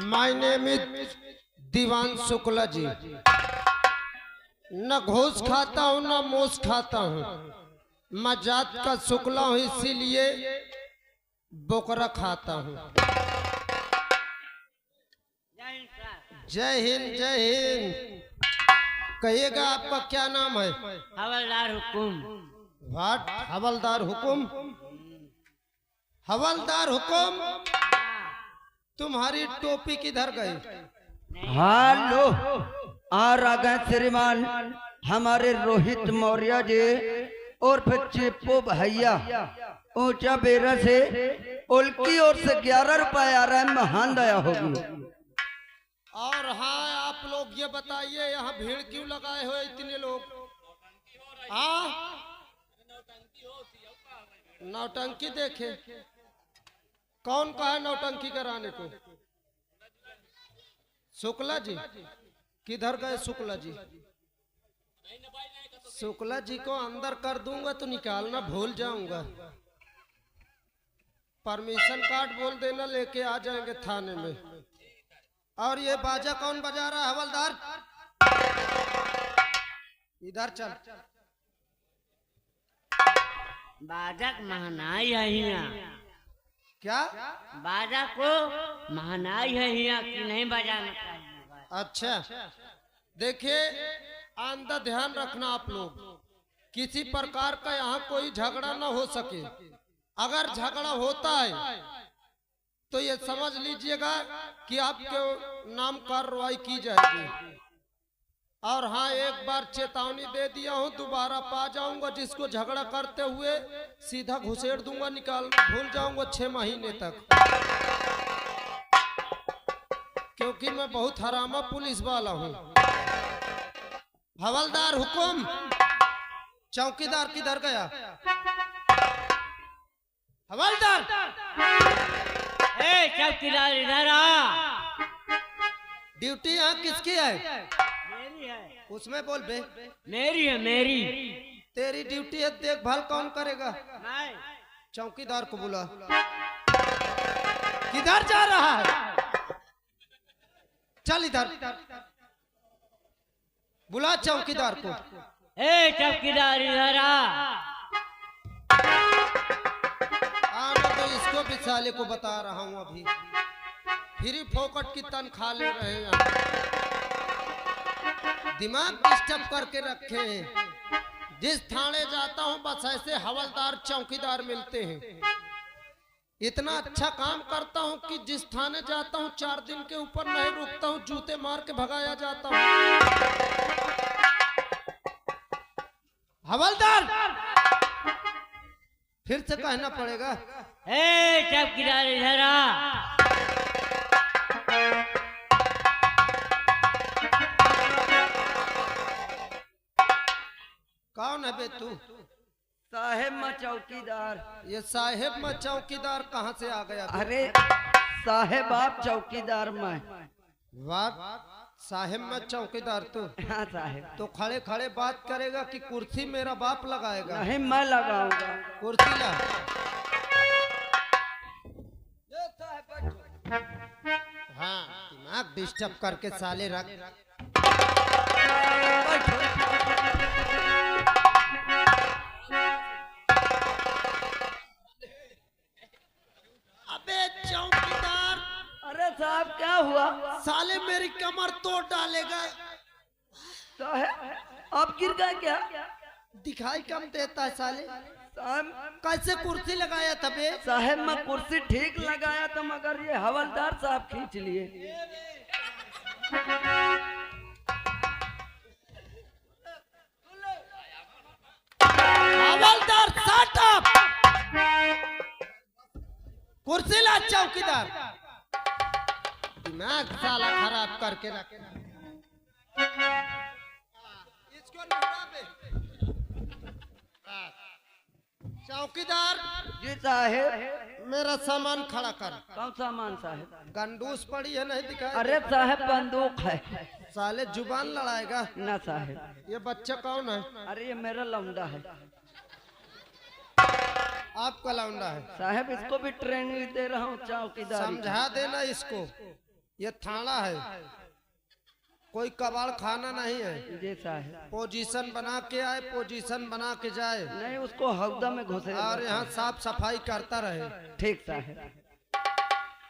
My name is दीवान शुक्ला जी। न घूस खाता हूँ न मूस खाता हूँ, मैं जात का शुक्ला हूँ इसीलिए बोकरा खाता हूँ। जय हिंद जय हिंद। कहिएगा आपका क्या नाम है? हवलदार हुकुम। वाट हवलदार हुकुम? हवलदार हुकुम, तुम्हारी टोपी किधर गई? हेलो, आ गए श्रीमान हमारे रोहित मौर्य जी और फिर चिप्पू भैया ऊंचा बेरा से उल्की ओर से 11 रुपए आ रहा है। महान दया होगी। और हाँ, आप लोग ये बताइए यहाँ भीड़ क्यों लगाए हुए इतने लोग? नौटंकी देखे? कौन कहा है नौटंकी कराने को? शुक्ला जी किधर गए? शुक्ला जी, शुक्ला जी को अंदर कर दूंगा तो निकालना भूल जाऊंगा। परमिशन कार्ड बोल देना, लेके आ जाएंगे थाने में। और ये बाजा कौन बजा रहा है? हवलदार इधर चल। बाजा महनाई है यहाँ। क्या बाजा को महनाई है यहाँ कि नहीं बजाना चाहिए? अच्छा, देखिए आंदा ध्यान रखना आप लोग, किसी प्रकार का यहाँ कोई झगड़ा न हो सके। अगर झगड़ा होता है तो ये समझ लीजिएगा कि आपके नाम कार्रवाई की जाएगी। और हाँ, एक बार चेतावनी दे दिया हूँ, दोबारा पा जाऊंगा जिसको झगड़ा करते हुए सीधा घुसेड़ दूंगा, निकाल भूल जाऊंगा 6 महीने तक। क्योंकि मैं बहुत हरामा पुलिस वाला हूँ। हवलदार हुकुम, चौकीदार किधर गया? हवलदार, ए चौकीदार इधर आ। ड्यूटी यहाँ किसकी है? मेरी है। उसमें बोल बे। मेरी है मेरी। तेरी ड्यूटी है, देखभाल कौन करेगा? नहीं। चौकीदार को बुला। किधर जा रहा है? चल इधर, बुला चौकीदार को। ए चौकीदार इधर आ। मैं तो इसको भी साले को बता रहा हूँ, अभी फ्री फोकट की तनख्वाह ले रहे हैं। दिमाग डिस्टर्ब करके रखे हैं। जिस थाने जाता हूँ बस ऐसे हवलदार चौकीदार मिलते हैं। इतना अच्छा काम करता हूँ कि जिस थाने जाता हूँ 4 दिन के ऊपर नहीं रुकता हूँ, जूते मार के भगाया जाता हूँ। हवलदार, फिर से कहना पड़ेगा। ए चौकीदार इधर आ। कौन है बे तू? साहेब मैं चौकीदार। ये साहेब में चौकीदार कहाँ से आ गया? अरे साहेब आप चौकीदार मैं। वाह, साहेब में चौकीदार तू? हाँ साहेब। तो खड़े खड़े बात करेगा कि कुर्सी मेरा बाप लगाएगा? नहीं मैं लगाऊंगा। कुर्सी ला। हाँ, दिमाग डिस्टर्ब करके साले रख। अबे चौकीदार! अरे साहब क्या हुआ? साले मेरी कमर तोड़ डालेगा। साहेब आप गिर गए क्या? दिखाई कम देता है साले। साहब कैसे कुर्सी लगाया था बे? साहेब मैं कुर्सी ठीक लगाया था, मगर ये हवलदार साहब खींच लिए। हवलदार शट अप! कुर्सी ला चौकीदार। दिमाग साला खराब करके रखे। इसको निकाल दे। चौकीदार जी साहेब। मेरा सामान खड़ा कर। कौन सामान साहेब? गंडूस पड़ी है, नहीं दिखाई? अरे साहेब बंदूक है। साले जुबान लड़ाएगा ना साहेब। ये बच्चा कौन है? अरे ये मेरा लौंडा है। आपका लौंडा है? साहेब इसको भी ट्रेनिंग दे रहा हूँ चौकीदार। समझा देना इसको ये थाना है, कोई कबाड़ खाना नहीं है। जी साहब। पोजीशन बना के आए, पोजीशन बना के जाए, नहीं उसको हौदा में घुसे और यहाँ साफ सफाई करता रहे। ठीक साहब।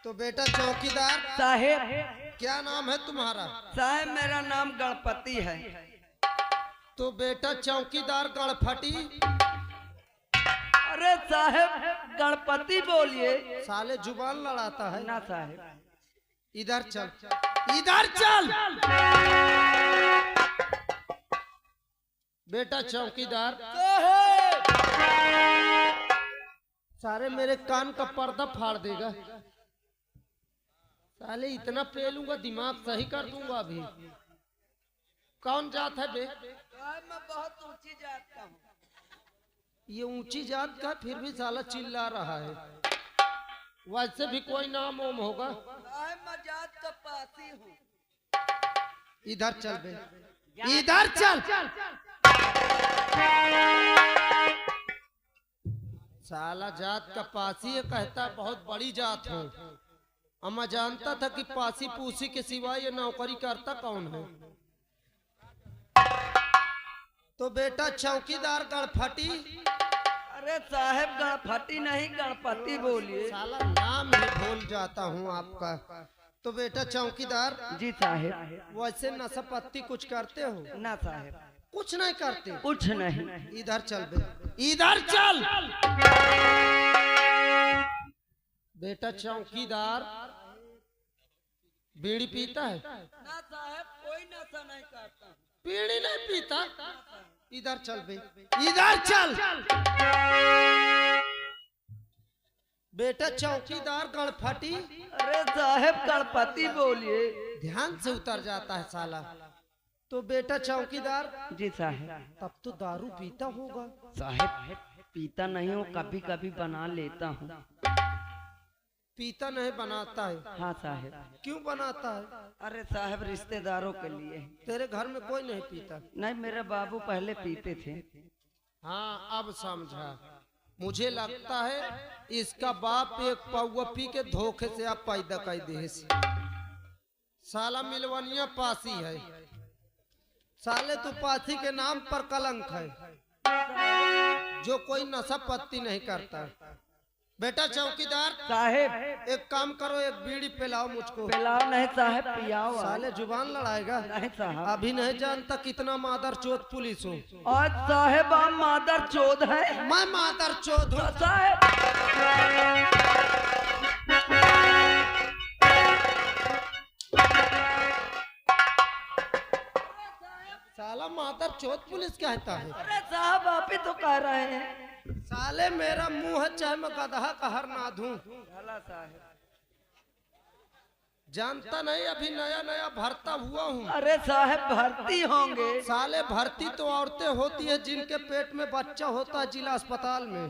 तो बेटा चौकीदार साहेब, क्या नाम है तुम्हारा? साहेब मेरा नाम गणपति है। तो बेटा चौकीदार गणपति। अरे साहेब गणपति बोलिए। साले जुबान लड़ाता है ना साहेब। इधर चल, इधर चल। बेटा चौकीदार। सारे मेरे कान का पर्दा फाड़ देगा। साले इतना पेलूंगा, दिमाग सही कर दूंगा अभी। कौन जात है बे? मैं बहुत ऊंची जात का हूँ। ये ऊंची जात का, फिर भी साला चिल्ला रहा है। वैसे भी कोई नाम ओम होगा। मैं जात का पासी हूँ। इधर चल बे, इधर चल। साला जात का पासी है, कहता बहुत बड़ी जात हो। अम्मा जानता था कि पासी पूसी के सिवाय ये नौकरी करता कौन है। तो बेटा चौकीदार गणपति। अरे साहेब गणपति नहीं गणपति बोलिए। साला नाम ही भूल जाता हूँ आपका। तो बेटा चौकीदार। जी साहेब। वैसे नशा पत्ती कुछ करते हो? ना साहेब कुछ नहीं करते। कुछ नहीं। इधर चल बे, इधर चल। बेटा चौकीदार बीड़ी पीता है? ना साहेब कोई नशा नहीं करता। बीड़ी नहीं पीता? इधर चल बे, इधर चल। बेटा चौकीदार गणपति। अरे साहेब गणपति बोलिए। ध्यान से उतर जाता है साला। तो बेटा चौकीदार। जी साहेब। तब तो दारू पीता होगा? साहेब पीता नहीं हूँ, कभी कभी बना लेता हूँ। पीता नहीं, बनाता है? हाँ साहेब। क्यों बनाता है? अरे साहब रिश्तेदारों के लिए। तेरे घर में कोई नहीं पीता? नहीं मेरे बाबू पहले पीते थे। हाँ अब समझा। मुझे लगता है इसका बाप एक पौवा पी के धोखे से आप पैदा कर दे। साला मिलवनिया पासी है। साले तो पासी के नाम पर कलंक है, जो कोई नशा पत्ती नहीं करता। बेटा चौकीदार साहेब एक काम करो, एक बीड़ी पिलाओ मुझको। पिलाओ नहीं साहेब पियाओ। साले जुबान लड़ाएगा। नहीं साहब। अभी नहीं जानता कितना मादर चोद पुलिस हो। और साहेब हम मादर चोद है। मैं मादर चोद हूँ साहेब। साला मादर चोद पुलिस कहता है। अरे साहब आप ही तो कह रहे हैं। साले मेरा मुंह है, चाहे मैं गधा का हर ना दूं। जानता नहीं अभी नया नया भर्ता हुआ हूँ। अरे साहब भर्ती होंगे। साले भर्ती तो औरतें होती है जिनके पेट में बच्चा होता है जिला अस्पताल में,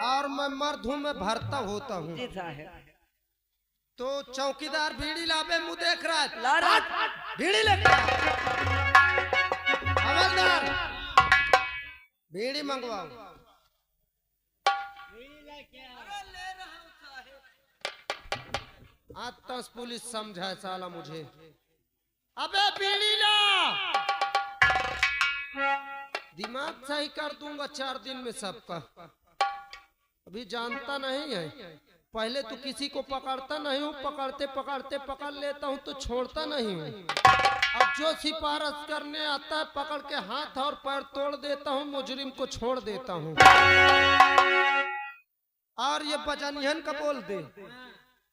और मैं मर्द हूँ, मैं भर्ता होता हूँ। जी साहब। तो चौकीदार बीड़ी लावे, मुँह देख रहा है। ला रहा। बीड़ी लेकर हवलदार बीड़ी मंगवाओ। आज तक पुलिस समझा है साला मुझे। अबे बीड़ी ला, दिमाग सही कर दूंगा 4 दिन में सबका। अभी जानता नहीं है, पहले तो किसी को पकड़ता नहीं हूँ, पकड़ते पकड़ते पकड़ लेता हूँ तो छोड़ता नहीं हूँ। अब जो सिफारिश करने आता है पकड़ के हाथ और पैर तोड़ देता हूँ, मुजरिम को छोड़ देता हूँ। और ये बजनियन का बोल दे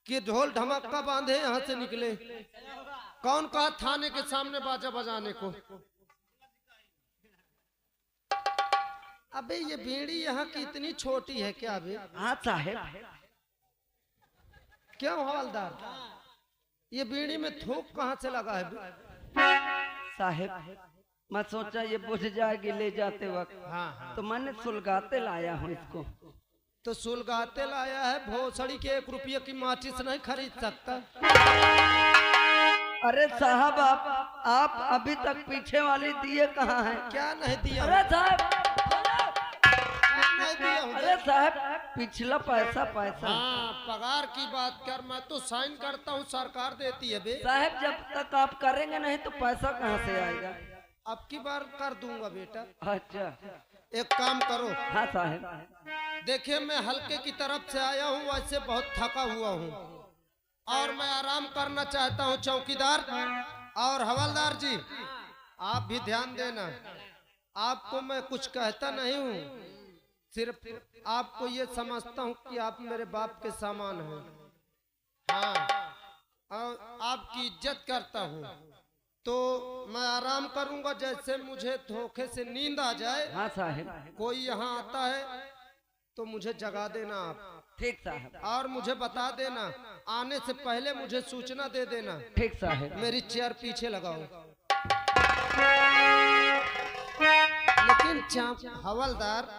कि ढोल ढमक्का बांधे यहाँ से निकले। कौन कहा थाने के सामने बाजा बजाने को? अबे ये बीड़ी यहाँ की इतनी छोटी है क्या? अबे हाँ साहेब। क्यों हवलदार, ये बीड़ी में थूक कहाँ से लगा है? साहेब मैं सोचा ये बुझ जाएगी ले जाते वक्त। हाँ। तो मैंने सुलगाते लाया हूँ इसको। तो सुलगाते लाया है? भोसड़ी के 1 रुपये की माचिस नहीं खरीद सकता? अरे साहब आप अभी तक पीछे वाली दिए कहाँ हैं? क्या नहीं दिया? अरे साहब नहीं दिया हूँ। अरे साहब पिछला पैसा पैसा। हाँ पगार की बात कर, मैं तो साइन करता हूँ, सरकार देती है बे। साहब जब तक आप करेंगे नहीं तो पैसा कहाँ से आएगा? अब की बार कर दूंगा बेटा। अच्छा एक काम करो। हाँ साहब। देखिए मैं हल्के की तरफ से आया हूँ, वैसे बहुत थका हुआ हूँ और मैं आराम करना चाहता हूँ। चौकीदार और हवलदार जी आप भी ध्यान देना, आपको मैं कुछ कहता नहीं हूँ, सिर्फ आपको ये समझता हूँ कि आप मेरे बाप के समान हैं। हाँ और आपकी इज्जत करता हूँ, तो मैं आराम करूंगा। जैसे मुझे धोखे से नींद आ जाए, हाँ साहब। कोई यहाँ आता है तो मुझे जगा देना आप। ठीक साहब। और मुझे बता देना, आने से पहले मुझे सूचना दे देना। ठीक साहब। मेरी चेयर पीछे लगाओ। लेकिन हवलदार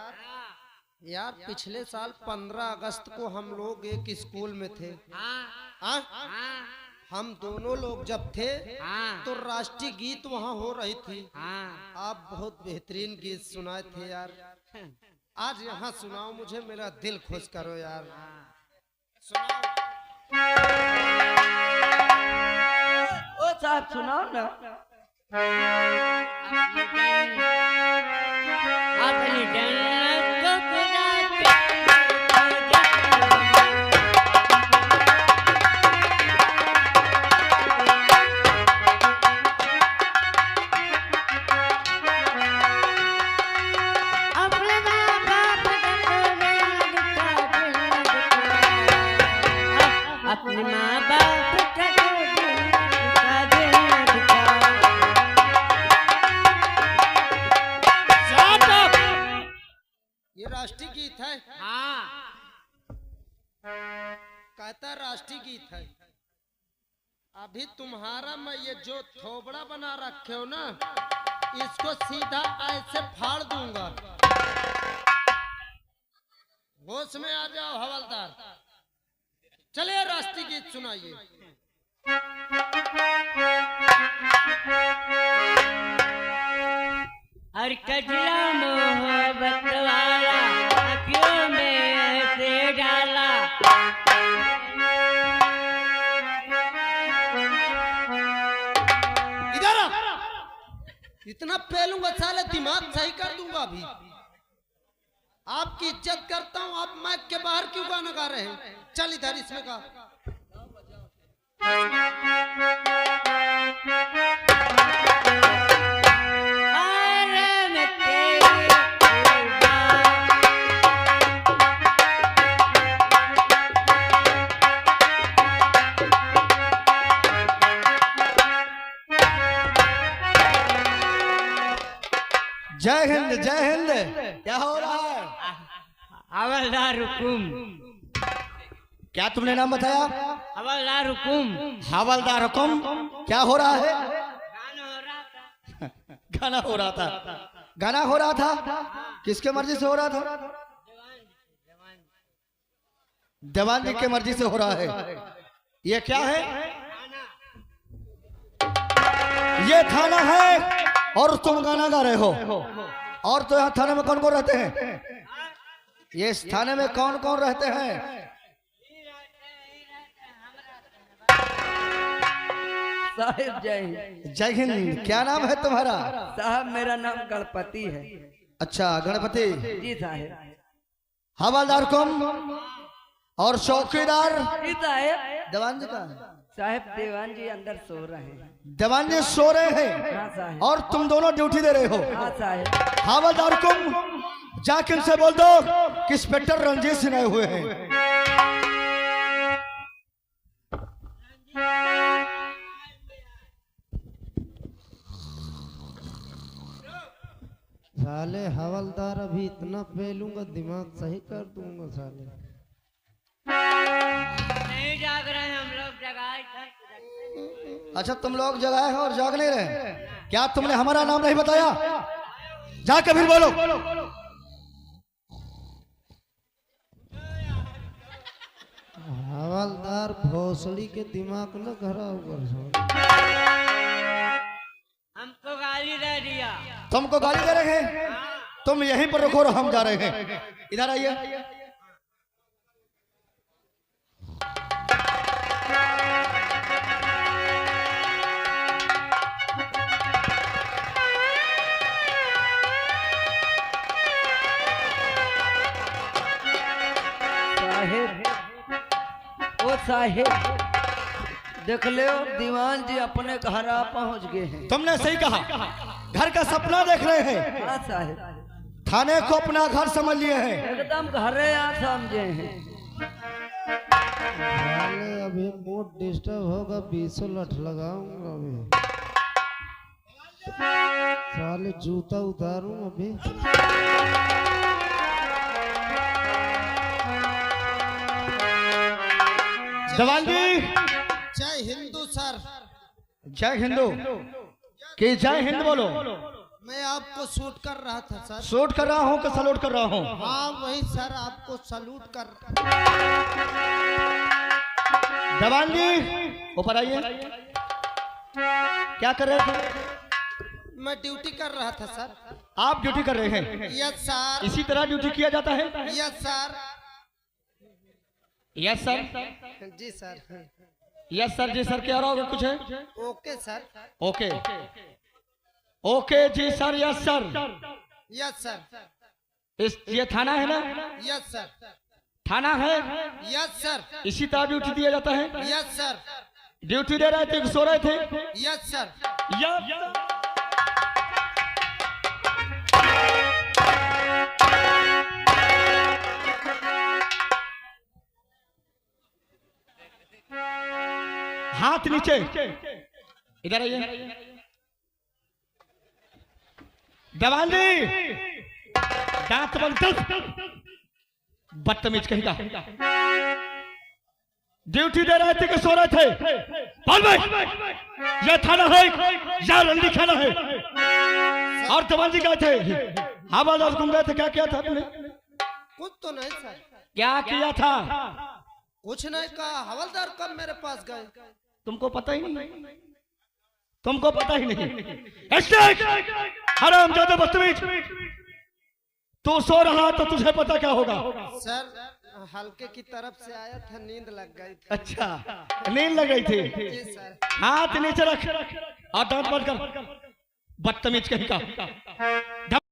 यार, पिछले साल 15 अगस्त को हम लोग एक स्कूल में थे। हाँ? हम दोनों लोग जब थे तो राष्ट्रीय गीत वहाँ हो रही थी। आप बहुत बेहतरीन गीत सुनाए थे यार, आज यहाँ सुनाओ मुझे, मेरा दिल खुश करो यार। सुनाओ। ओ साहब सुनाओ ना। अपनी जन्नत को खुदा अपने माँ बाप का ये राष्ट्रीय गीत है। हाँ कहता राष्ट्रीय गीत है। अभी तुम्हारा मैं ये जो थोबड़ा बना रखे हो ना, इसको सीधा ऐसे फाड़ दूंगा। होश में आ जाओ हवलदार, चलिए राष्ट्रीय गीत सुनाइए। हर कजला मोहब्बत वाला अखियों में ऐसे डाला। इधर आ। इतना पेलूंगा साले, दिमाग सही कर दूंगा अभी। आपकी इज्जत करता हूँ, आप माइक के बाहर क्यों गाना गा रहे हैं? चल इधर इसमें गा। जय हिंद जय हिंद। क्या हो रहा है? हवलदार हुकुम। क्या तुमने नाम बताया? हवलदार हुकुम। हवलदार हुकुम। क्या हो रहा है? गाना हो रहा था। गाना हो रहा था। गाना हो रहा था? किसके मर्जी से हो रहा था? दीवान जी के मर्जी से हो रहा है। ये क्या है? ये थाना है और तुम गाना गा रहे हो। और तो यहाँ थाने में कौन कौन रहते हैं? ये इस थाने में कौन कौन रहते हैं? साहिब जय हिंद। जय हिंद। क्या नाम है तुम्हारा? साहब मेरा नाम गणपति है। अच्छा गणपति जी साहब। हवलदार कौन और चौकीदार? जी साहब। दीवान जी का? साहब देवान जी अंदर सो रहे हैं। दीवान जी सो रहे हैं हाँ साहब। और तुम दोनों ड्यूटी दे रहे हो। हाँ साहब। हवलदार तुम जाके इनसे बोल दो कि इंस्पेक्टर रंजीत सिंह आए हुए हैं। साले हवलदार अभी इतना पेलूंगा, दिमाग सही कर दूंगा साले। नहीं जाग रहे हैं हम लोग, जगाए थे। अच्छा तुम लोग जगाए हो और जाग नहीं रहे? क्या तुमने हमारा नाम नहीं बताया? जाके फिर बोलो। हवलदार भोसड़ी के दिमाग न खराब कर। हमको गाली दे दिया। तुमको गाली दे रहे हैं? तुम यहीं पर रुको और हम जा रहे हैं। इधर आइए। साहेब देख ले दीवान जी अपने घर आ पहुंच गए हैं। तुमने सही कहा, घर का सपना देख रहे हैं, हाँ साहेब थाने को अपना घर समझ लिए हैं। एकदम घरे आ समझे हैं। साले अभी मूड डिस्टर्ब होगा, 20 लठ लगाऊंगा अभी। साले जूता उतारूं अभी। जवान जी जय हिंदू सर। जय हिंदू कि जय हिंद बोलो। मैं आपको शूट कर रहा था सर। शूट कर रहा हूँ कि सलूट कर रहा हूँ? हाँ वही सर, आपको सलूट कर। जवान जी ऊपर आइए। क्या कर रहे थे? मैं ड्यूटी कर रहा था सर। आप ड्यूटी कर रहे हैं? Yes sir. इसी तरह ड्यूटी किया जाता है? Yes sir. Yes sir. जी सर। यस सर जी सर क्या रहा होगा कुछ है? Okay sir. ओके ओके जी sir. Yes sir. Yes sir. इस ये थाना है ना? Yes sir. थाना है? Yes sir. इसी तरह ड्यूटी दिया जाता है? Yes sir. ड्यूटी दे रहे थे कि सो रहे थे? Yes sir. हाथ नीचे, इधर आइए। जवान जी दांत बंद कर, बदतमीज कहीं का। ड्यूटी दे रहे थे कि सो रहे थे? बोल भाई, यह थाना है या रंडी खाना है? और जवान जी गए थे हवादार घूम रहे थे, क्या किया था आपने? कुछ तो नहीं सर। क्या किया था? कुछ नहीं कहा, हवलदार कब मेरे पास गए? तुमको पता ही नहीं? तुमको पता ही नहीं? हरामजादा बदतमीज, तू सो रहा तो तुझे पता क्या होगा? सर हल्के की तरफ से आया था, नींद लग गई थी। अच्छा नींद लग गई थी। जी सर। हाथ नीचे रख और दांत बंद कर, बदतमीज कहीं का।